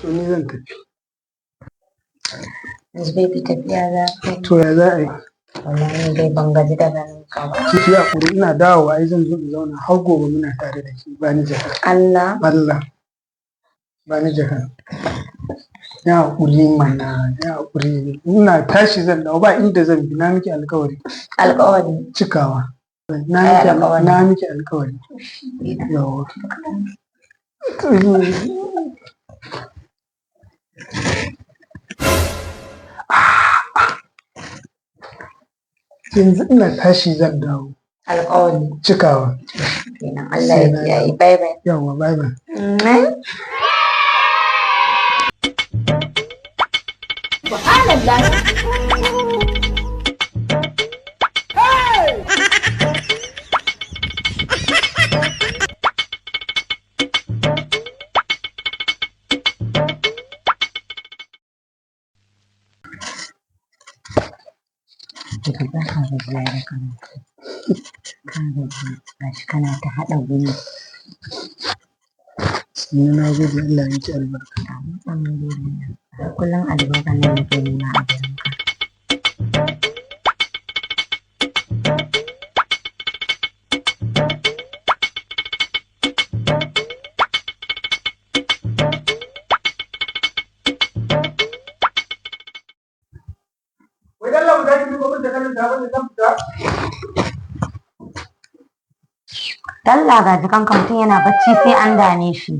To ni zan tafi. Yanzu bai tafiya za ka yi. To ya za a yi? Wallahi dai ban gaji da ganin ka ba. Ciki a kuri ina dawowa ai zan zo in zauna har gobe muna tare da shi ba ni jaka. Allah. Allah. Ba ni jaka. Ya haƙuri mana ya haƙuri. Ina tashi zan dawo ba inda zan bi na miki alƙawari. Alƙawari. Cikawa. Na miki alƙawari. Yawa. Yanzu ina tashi zan dawo. Alƙawari. Cikawa. Kenan Allah ya kiyaye. Bye bye. Yawa bye bye. Subhanallah. Daga ba ka gajiya da karatu. Ka gaji gashi kana ta haɗa gumi. Ni na gode Allah ya miki albarka. Kullum albarka ne nake nema a gurin ka. Wai Allah mu tashi mu gobe da kallon da wanda zan fita. Dalla ga jikan ka mutum yana bacci sai an dane shi.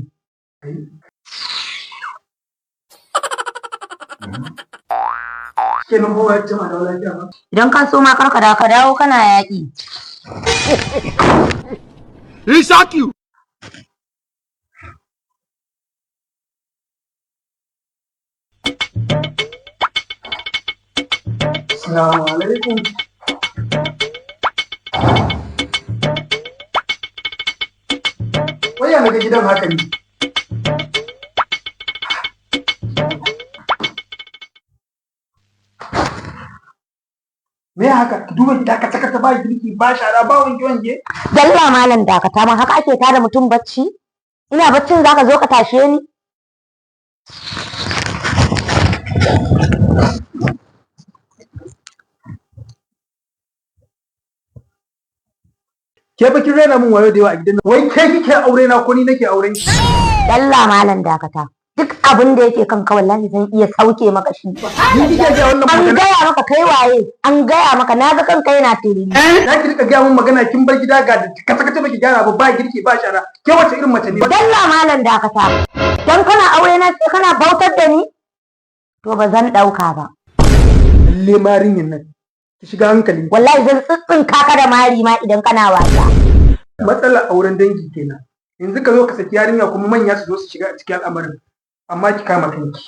Kenan kowa ya ce ma da lafiya ba. Idan ka so ma kar ka dawo kana yaƙi. He shock you. Assalamu alaikum. Wai ya naga gidan haka ne? Me haka? Duba gida ka saka ta ba girki ba shara ba wanke wanke. Dalla malam dakata ma haka ake tada mutum bacci? Ina baccin zaka zo ka tashe ni? Ke fa kin raina min wayo da yawa a gidan nan. Wai kai kike aure na ko ni nake auren ki? Dalla malam dakata. Duk abin da yake kanka wallahi zan iya sauke maka shi. Ni kike ga wannan An magana? gaya maka kai waye? An gaya maka na ga kanka yana tiriri. Na ki rika gaya min magana kin bar gida ga ka saka ta baki gyara ba girki ba shara. Ke wace irin mace ne? Dalla malam dakata. Dan kana aure na sai kana bautar da ni? To ba zan dauka ba. Lalle marinyin nan. Ki shiga hankali. Wallahi zan tsitsinka ka da mari ma idan kana wasa. Matsalar auren dangi kenan. Yanzu ka zo ka saki yarinya kuma manya su zo su shiga cikin al'amarin. Amma ki kama kanki.